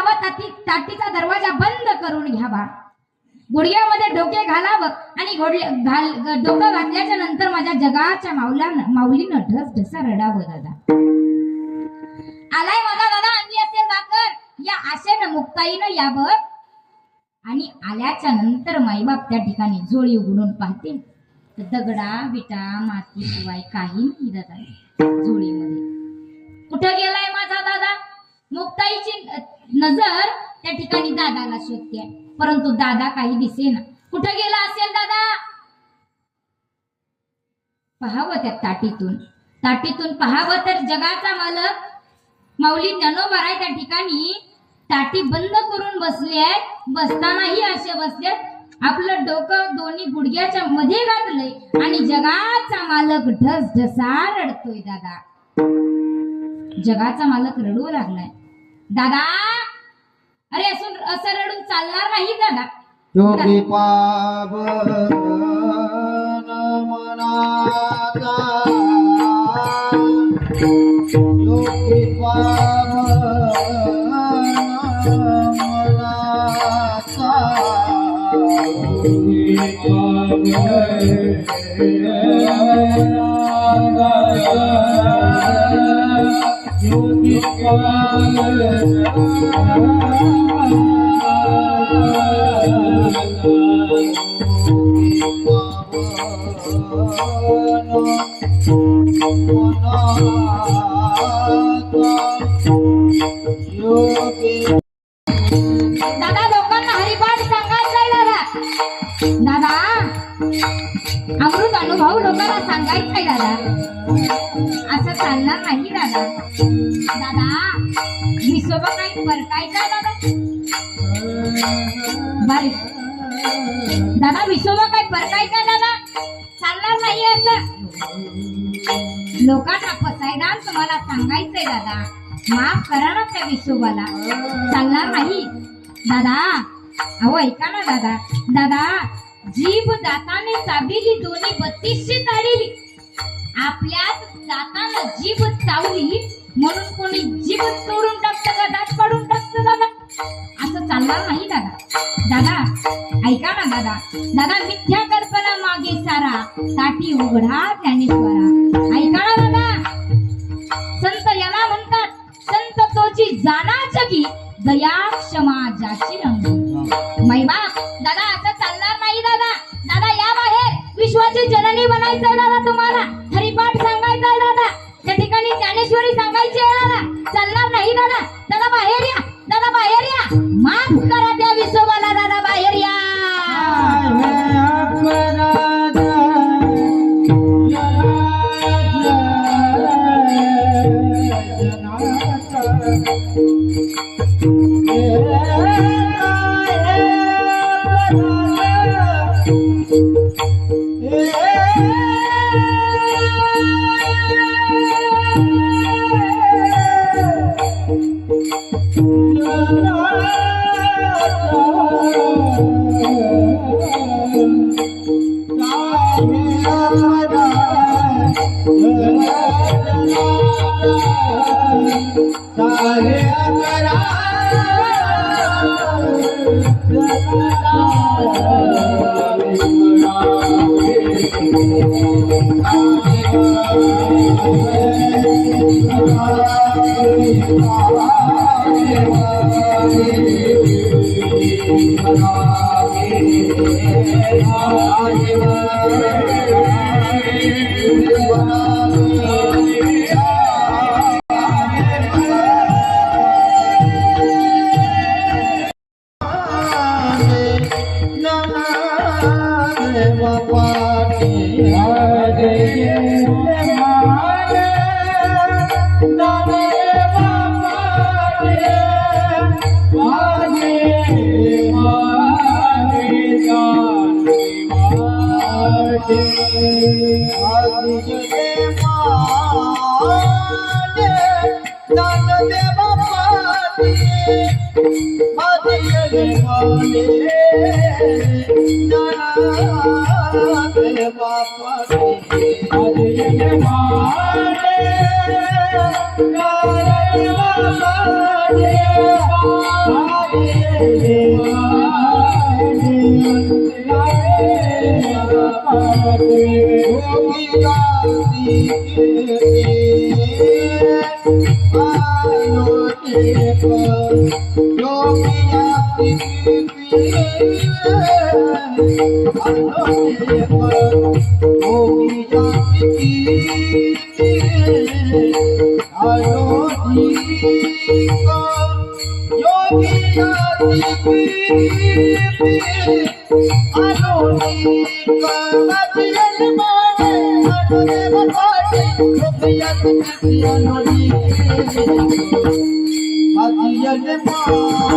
घ्यावा, ताटीचा दरवाजा बंद करून घ्यावा, गुडघ्यामध्ये डोके घालावं आणि डोकं घातल्याच्या नंतर माझ्या जगाच्या माऊलीनं ढसढसा रडावं. दादा आलाय माझा दादा अंगी असेल भाकर, या आशेनं मुक्ताईनं यावं. आणि आल्याच्या नंतर माईबाप त्या ठिकाणी झोळी उघडून पाहते तर दगडा विटा माती शिवाय काही नाही दादा झोळीमध्ये. कुठं गेलाय माझा दादा? मुक्ताईची नजर त्या ठिकाणी दादाला शोधते, परंतु दादा काही दिसेना. कुठं गेला असेल दादा? पाहावं त्या ताटीतून पाहावं तर जगाचा मालक माऊली ज्ञानोबा त्या ठिकाणी ताटी बंद करून बसले आहेत. बसतानाही असे बसले, आपलं डोकं दोन्ही गुडघ्याच्या मध्ये घातलंय आणि जगाचा मालक ढसढसा रडतोय. दादा जगाचा मालक रडू लागलाय. दादा अरे असं रडून चालणार नाही दादा. योगी पावन मनाचा, योगी पावन मनाचा, योगी दादा लोकांना हरिपाठ सांगायचंय. दादा अमृत अनुभव लोकांना सांगायचंय. दादा असं चालणार नाही. दादा विसोबा काही परकायचा दादा बाई. दादा विसोबा काही परकायचा दादा, चालणार नाही. असं लोकांना फसायला तुम्हाला सांगायचंय. दादा माफ करा ना त्या विसोबाला, चालणार नाही. दादा अहो ऐका ना दादा. दादा जीभ दाताने चाबिली, दोन्ही 32शी ताडीली. आपल्याच दातानं जीभ चावली म्हणून कोणी जीभ तोडून टाकतं का दात काढून टाकतं दादा? असं चालणार नाही दादा. दादा ऐका ना दादा. दादा मिथ्या कल्पना मागे सारा, ताटी उघडा ज्ञानेश्वरा. ऐका ना दादा. संत याला म्हणतात, संत तोची जाना जगी, दया क्षमा जाची रंगी. मैबाप दादा असं चालणार नाही दादा. दादा या बाहेर, विश्वाची जननी बनायचंय दादा. तुम्हाला हरिपाठ सांगायचंय दादा. त्या ठिकाणी ज्ञानेश्वरी सांगायची आहे दादा. चालणार नाही दादा. दादा बाहेर या. दादा बाहेर या. माफ करा त्या विसोबाला. दादा बाहेर या. दान दे बापा Oh